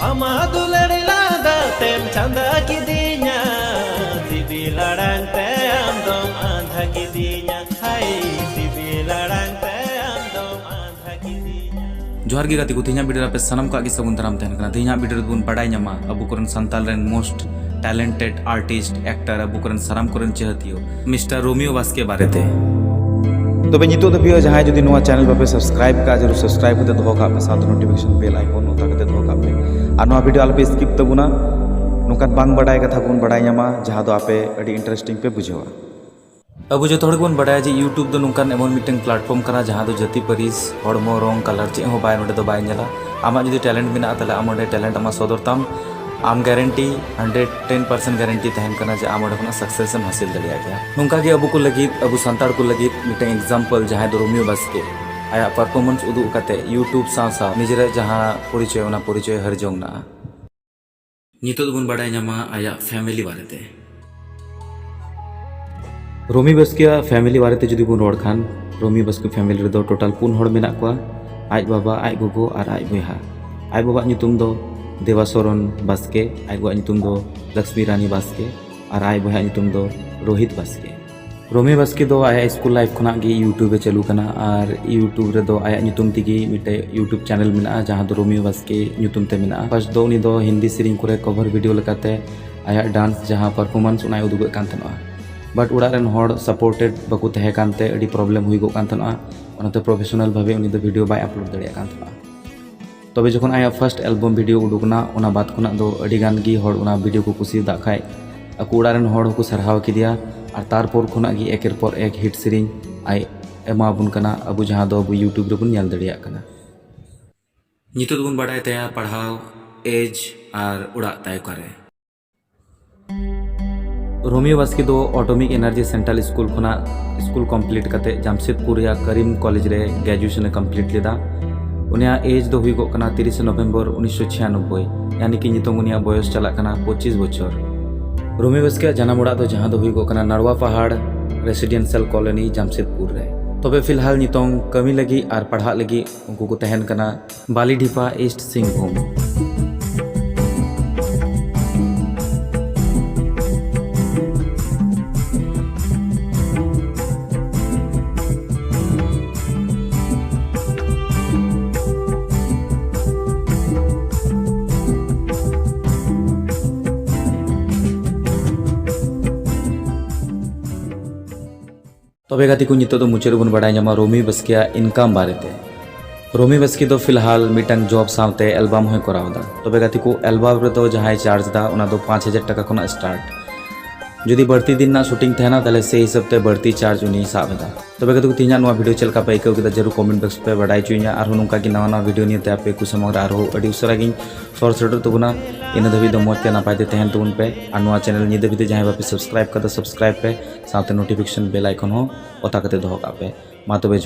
Ama dulari lada tem chanda kidinya Sibil larang te am dom andha kidinya Hai sibil larang te am dom andha kidinya जोहार गी गाती को तीना video पे सनम का सगुन दाराम तहन कना तीना वीडियो बुन बड़ाई ᱧᱟᱢᱟ अबु करन संताल रेन मोस्ट टैलेंटेड आर्टिस्ट एक्टर अबु करन साराम करन चहतियो मिस्टर रोमियो बास्के बारेते तबे नितो दबियो जहां जदि नोआ चैनल बापे सब्सक्राइब का जरूर सब्सक्राइब करते दोहो का पे साथ नोटिफिकेशन बेल आइकन ओता करते दोहो का पे आ नोआ वीडियो आलपे स्किप तबुना नोकान बांग बड़ाई कथा बुन बड़ाई ᱧᱟᱢᱟ जहां दो आपे अडी इंटरेस्टिंग पे बुझेवा अब जो थोड़ा बन बड़ा जी यूट्यूब दो नोकान एमन मिटन प्लेटफॉर्म कना जहां दो जति परिस हड़मो रंग कलर चे हो बाय नोडे दो बाय नेला आमा जदि टैलेंट मेना तले आम ओडे टैलेंट आमा सदरताम आम गारंटी 110% गारंटी तहन कना जे आम ओडे खना सक्सेस एम हासिल दरिया गया नोंका गे अबु को लगी अबु संताड़ को लगी मिटन एग्जांपल जहां दो रोमियो बास्के आया परफॉर्मेंस उदु कते यूट्यूब सा सा निजरे जहां परिचय ओना परिचय हर जोंगना नितो दो बन बड़ा ᱧᱟᱢᱟ आया फैमिली बारेते रोमी बास्के फैमिली बारेते जुदी बुन रोड खान रोमी बास्के फैमिली रेदो टोटल 4 हड़ मेना कोआ आज बाबा आज गोगो और आज बयहा आज बाबा नितुम दो देवासरन बास्के आज गोआ नितुम दो लक्ष्मी रानी बास्के और आज बयहा नितुम दो रोहित बास्के रोमी बास्के दो आया स्कूल लाइफ खना गे यूट्यूब चालू कना और यूट्यूब रे दो आया नितुम तिगी मिटे यूट्यूब चैनल मेना जहां दो रोमी बास्के नितुम ते मेना फर्स्ट दो उनी दो हिंदी सेरिंग करे कवर वीडियो लकाते आया डांस जहां परफॉर्मेंस उनाय उदुग कान तनवा बट उड़ा रेन हड़ सपोर्टेड बको तहे कानते अडी प्रॉब्लम हुई गो कान तनवा ओनाते प्रोफेशनल भावे उनी दो वीडियो बाय अपलोड दड़िया कान तनवा तबे जखन आया फर्स्ट एल्बम वीडियो उडुकना ओना बात खुना दो अडी गान गी हड़ ओना वीडियो को कुसी दा खाय अको उड़ा रेन हड़ को सरहाव किदिया और तारपर खुना गी एकेर पर एक हिट सेरिंग आय एमा बुन कना अबु जहां दो अबु यूट्यूब रे बुन नेल दड़िया कना नितो बुन बड़ाय तया पढ़ाव एज और उड़ा ताय करे रोमियो बास्के दो ऑटोमिक एनर्जी सेंट्रल स्कूल खुना स्कूल कंप्लीट करते जमशेदपुर या करीम कॉलेज रे ग्रेजुएशन कंप्लीट लेदा उनिया एज दो हुई गो कना 30 नवंबर 1996 यानी कि नितों उनिया बयस चला कना 25 बछर रोमियो बास्के जन्म उड़ा दो जहां दो हुई गो कना नड़वा पहाड़ रेसिडेंशियल कॉलोनी जमशेदपुर रे तबे फिलहाल नितों कमी लगी और पढ़ा लगी उनको को तहन कना बालीढिपा ईस्ट सिंहभूम तबे गाती को नितो मुचाद बन बड़ा ᱧᱟᱢᱟ रोमी बास्के इनकम बारेते रोमी बास्के दो फिलहाल मिटन जॉब साथे एल्बम होय करावदा तबे गाती को एल्बम रे दो जहां चार्ज दा ओना दो 5000 टाका खना स्टार्ट जुदी बढ़ती दिन ना शूटिंग थेना तले से हिसाब ते बढ़ती चार्ज उनी साबदा तबे गाती को तीना नो वीडियो चलका पे को जरूर कमेंट बॉक्स पे बड़ाई चुइया और नुका की नवा वीडियो निते आपे कुछ समग्र और अडी उसरा गिन शॉर्ट शॉर्ट तबुना इन दबी दो मोते ना पाते तहन तुन पे और नवा चैनल नि दबी जहां बापे सब्सक्राइब कर दो सब्सक्राइब पे साथे नोटिफिकेशन बेल आइकन हो ओता कते दोहो का पे मा तबे